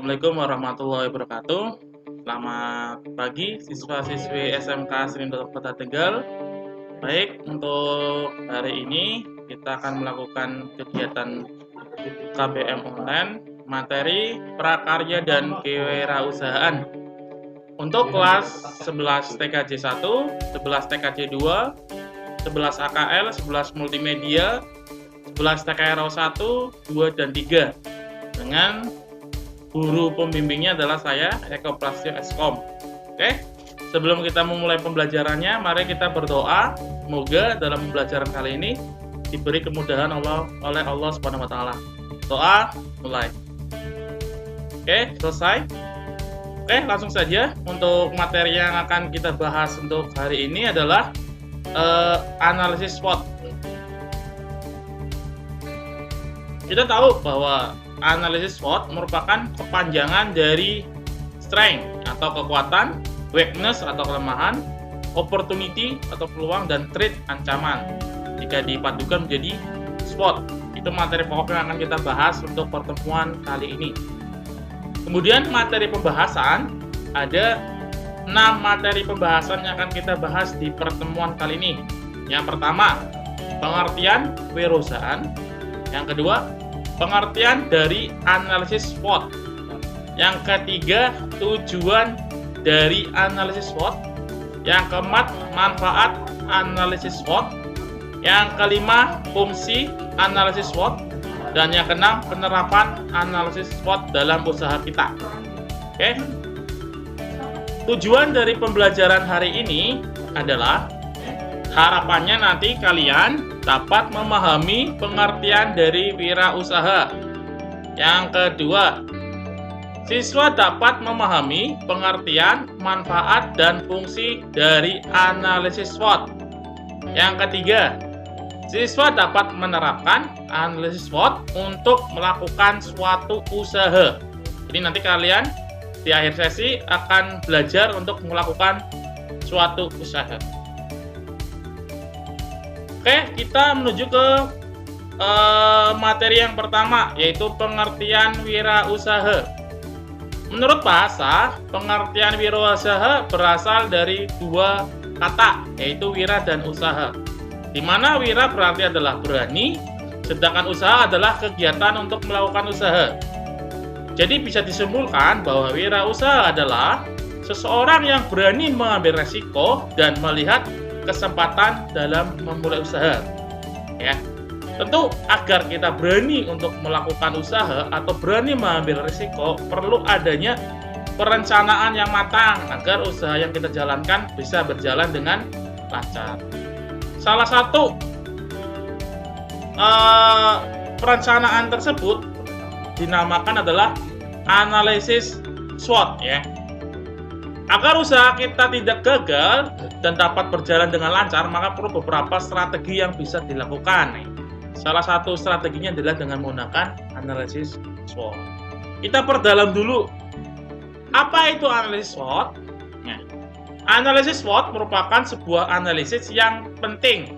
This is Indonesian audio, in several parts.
Assalamualaikum warahmatullahi wabarakatuh. Selamat pagi siswa-siswi SMK Srindolo Kota Tegal. Baik, untuk hari ini kita akan melakukan kegiatan KBM online materi prakarya dan kewirausahaan untuk kelas 11 TKJ 1, 11 TKJ 2, 11 AKL, 11 multimedia, 11 TKRO 1, 2, dan 3 dengan guru pembimbingnya adalah saya, Eko Prastyo Eskom. Oke, sebelum kita memulai pembelajarannya, mari kita berdoa. Semoga dalam pembelajaran kali ini diberi kemudahan oleh Allah Subhanahu wa Ta'ala. Doa mulai. Oke, selesai. Oke, langsung saja untuk materi yang akan kita bahas untuk hari ini adalah analisis SWOT. Kita tahu bahwa analisis SWOT merupakan kepanjangan dari strength atau kekuatan, weakness atau kelemahan, opportunity atau peluang, dan threat ancaman. Jika dipadukan menjadi SWOT, itu materi pokok yang akan kita bahas untuk pertemuan kali ini. Kemudian materi pembahasan, ada 6 materi pembahasan yang akan kita bahas di pertemuan kali ini. Yang pertama, pengertian kewirausahaan. Yang kedua, pengertian dari analisis SWOT. Yang ketiga, tujuan dari analisis SWOT. Yang keempat, manfaat analisis SWOT. Yang kelima, fungsi analisis SWOT. Dan yang keenam, penerapan analisis SWOT dalam usaha kita. Oke. Tujuan dari pembelajaran hari ini adalah harapannya nanti kalian dapat memahami pengertian dari wirausaha. Yang kedua, siswa dapat memahami pengertian, manfaat, dan fungsi dari analisis SWOT. Yang ketiga, siswa dapat menerapkan analisis SWOT untuk melakukan suatu usaha. Jadi nanti kalian di akhir sesi akan belajar untuk melakukan suatu usaha. Oke, kita menuju ke materi yang pertama, yaitu pengertian wirausaha. Menurut bahasa, pengertian wirausaha berasal dari dua kata, yaitu wira dan usaha. Di mana wira berarti adalah berani, sedangkan usaha adalah kegiatan untuk melakukan usaha. Jadi bisa disimpulkan bahwa wirausaha adalah seseorang yang berani mengambil resiko dan melihat kesempatan dalam memulai usaha. Ya, tentu agar kita berani untuk melakukan usaha atau berani mengambil risiko, perlu adanya perencanaan yang matang agar usaha yang kita jalankan bisa berjalan dengan lancar. Salah satu perencanaan tersebut dinamakan adalah analisis SWOT, ya. Agar usaha kita tidak gagal dan dapat berjalan dengan lancar, maka perlu beberapa strategi yang bisa dilakukan. Salah satu strateginya adalah dengan menggunakan analisis SWOT. Kita perdalam dulu. Apa itu analisis SWOT? Nah, analisis SWOT merupakan sebuah analisis yang penting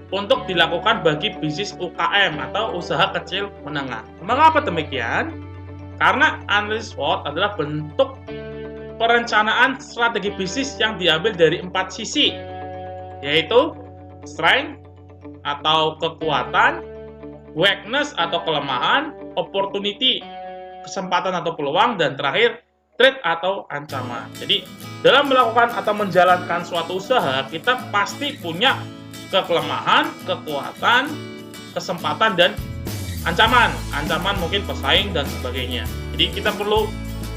untuk dilakukan bagi bisnis UKM atau usaha kecil menengah. Mengapa demikian? Karena analisis SWOT adalah bentuk perencanaan strategi bisnis yang diambil dari 4 sisi, yaitu strength atau kekuatan, weakness atau kelemahan, opportunity, kesempatan atau peluang, dan terakhir threat atau ancaman. Jadi dalam melakukan atau menjalankan suatu usaha, kita pasti punya kelemahan, kekuatan, kesempatan, dan ancaman. Ancaman mungkin pesaing dan sebagainya. Jadi kita perlu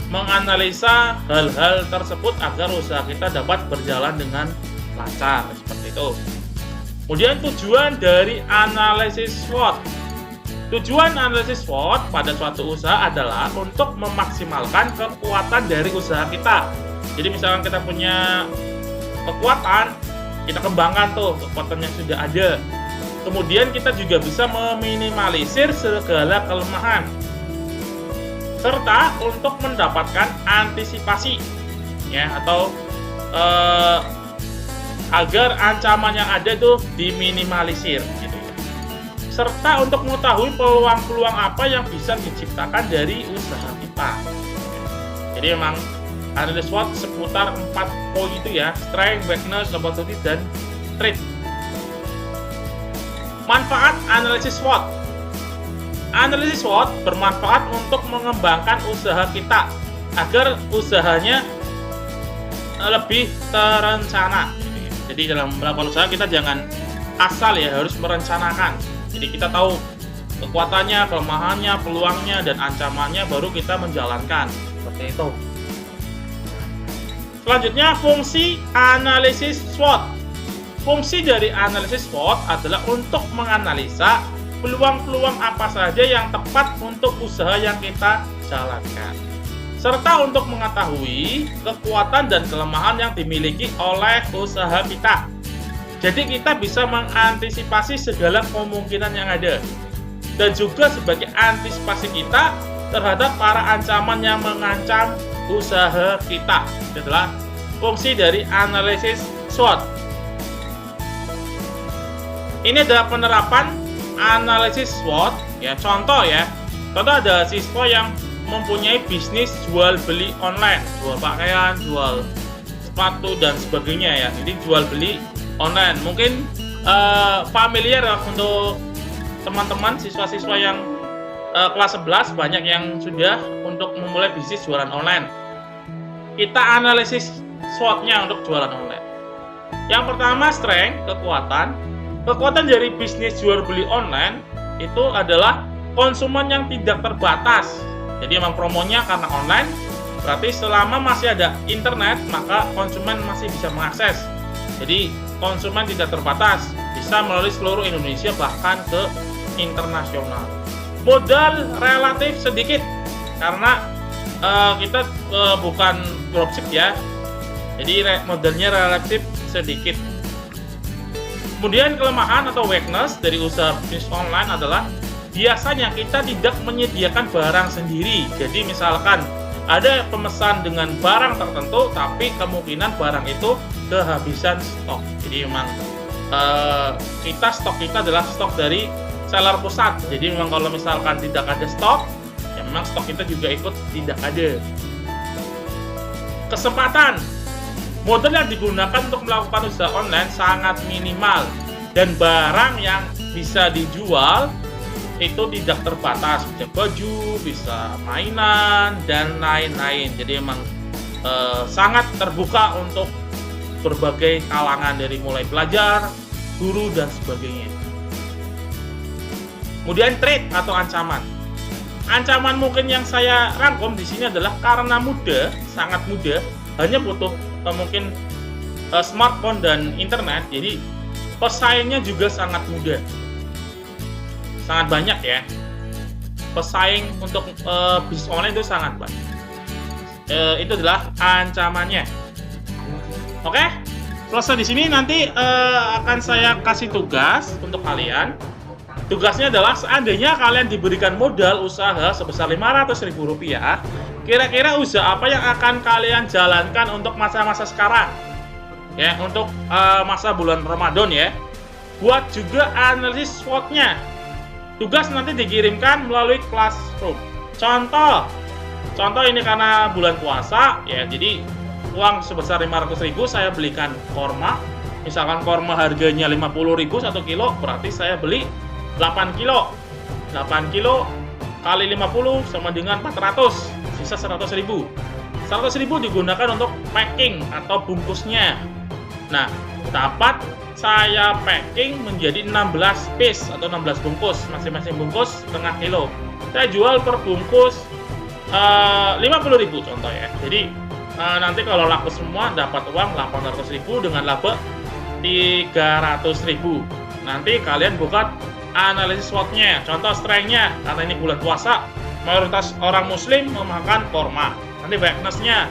menganalisa hal-hal tersebut agar usaha kita dapat berjalan dengan lancar, seperti itu. Kemudian tujuan dari analisis SWOT. Tujuan analisis SWOT pada suatu usaha adalah untuk memaksimalkan kekuatan dari usaha kita. Jadi misalkan kita punya kekuatan, kita kembangkan tuh kekuatan yang sudah ada. Kemudian kita juga bisa meminimalisir segala kelemahan, serta untuk mendapatkan antisipasi, ya, atau agar ancaman yang ada itu diminimalisir, gitu ya. Serta untuk mengetahui peluang-peluang apa yang bisa diciptakan dari usaha kita. Jadi memang analisis SWOT seputar 4 poin itu ya, strength, weakness, opportunity, dan threat. Manfaat analisis SWOT. Analisis SWOT bermanfaat untuk mengembangkan usaha kita agar usahanya lebih terencana. Jadi dalam melakukan usaha kita jangan asal ya, harus merencanakan. Jadi kita tahu kekuatannya, kelemahannya, peluangnya, dan ancamannya, baru kita menjalankan. Seperti itu. Selanjutnya, fungsi analisis SWOT. Fungsi dari analisis SWOT adalah untuk menganalisa peluang-peluang apa saja yang tepat untuk usaha yang kita jalankan, serta untuk mengetahui kekuatan dan kelemahan yang dimiliki oleh usaha kita. Jadi kita bisa mengantisipasi segala kemungkinan yang ada, dan juga sebagai antisipasi kita terhadap para ancaman yang mengancam usaha kita. Itu adalah fungsi dari analisis SWOT. Ini adalah penerapan analisis SWOT ya. Contoh ada siswa yang mempunyai bisnis jual beli online, jual pakaian, jual sepatu dan sebagainya ya. Jadi jual beli online. Mungkin familiar untuk teman-teman siswa-siswa yang kelas 11, banyak yang sudah untuk memulai bisnis jualan online. Kita analisis SWOT-nya untuk jualan online. Yang pertama, strength, kekuatan. Kekuatan dari bisnis jual beli online itu adalah konsumen yang tidak terbatas. Jadi memang promonya karena online, berarti selama masih ada internet maka konsumen masih bisa mengakses. Jadi konsumen tidak terbatas, bisa melalui seluruh Indonesia bahkan ke internasional. Modal relatif sedikit karena kita bukan dropship ya, jadi modalnya relatif sedikit. Kemudian kelemahan atau weakness dari usaha bisnis online adalah biasanya kita tidak menyediakan barang sendiri. Jadi misalkan ada pemesan dengan barang tertentu, tapi kemungkinan barang itu kehabisan stok. Jadi memang stok kita adalah stok dari seller pusat. Jadi memang kalau misalkan tidak ada stok, ya memang stok kita juga ikut tidak ada. Kesempatan. Modal yang digunakan untuk melakukan usaha online sangat minimal, dan barang yang bisa dijual itu tidak terbatas, bisa baju, bisa mainan, dan lain-lain. Jadi memang sangat terbuka untuk berbagai kalangan, dari mulai pelajar, guru, dan sebagainya. Kemudian threat atau ancaman. Ancaman mungkin yang saya rangkum di sini adalah karena mudah, sangat mudah, hanya butuh mungkin smartphone dan internet, jadi pesaingnya juga sangat mudah, sangat banyak ya. Pesaing untuk bisnis online itu sangat banyak. Itu adalah ancamannya. Oke, selesai di sini. Nanti akan saya kasih tugas untuk kalian. Tugasnya adalah seandainya kalian diberikan modal usaha sebesar Rp500.000, kira-kira usaha apa yang akan kalian jalankan untuk masa-masa sekarang? Ya, untuk masa bulan Ramadan ya. Buat juga analisis SWOT-nya. Tugas nanti dikirimkan melalui Classroom. Contoh ini karena bulan puasa ya, jadi uang sebesar 500.000 saya belikan korma. Misalkan korma harganya 50.000 1 kilo, berarti saya beli 8 kilo. 8 kilo kali 50 sama dengan 400, sisa 100.000. 100.000 digunakan untuk packing atau bungkusnya. Nah, dapat saya packing menjadi 16 piece atau 16 bungkus, masing-masing bungkus setengah kilo. Saya jual per bungkus 50.000 contoh ya. Jadi nanti kalau laku semua dapat uang 800.000 dengan laba 300.000. Nanti kalian buka analisis SWOT-nya. Contoh strength-nya, karena ini bulan puasa, mayoritas orang muslim memakan korma. Nanti weakness-nya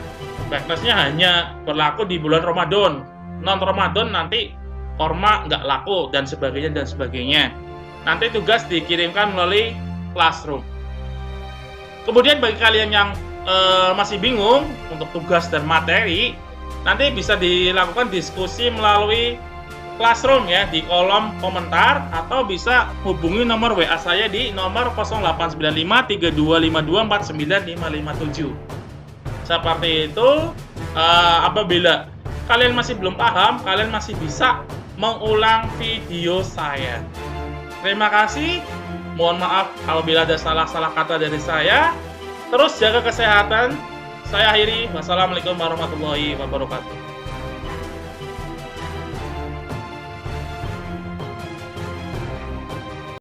hanya berlaku di bulan Ramadan. Non Ramadan nanti korma nggak laku, dan sebagainya. Nanti tugas dikirimkan melalui Classroom. Kemudian bagi kalian yang masih bingung untuk tugas dan materi, nanti bisa dilakukan diskusi melalui Classroom ya, di kolom komentar, atau bisa hubungi nomor WA saya di nomor 0895 3252 49557. Seperti itu. Apabila kalian masih belum paham, kalian masih bisa mengulang video saya. Terima kasih. Mohon maaf apabila ada salah-salah kata dari saya. Terus jaga kesehatan. Saya akhiri. Wassalamualaikum warahmatullahi wabarakatuh.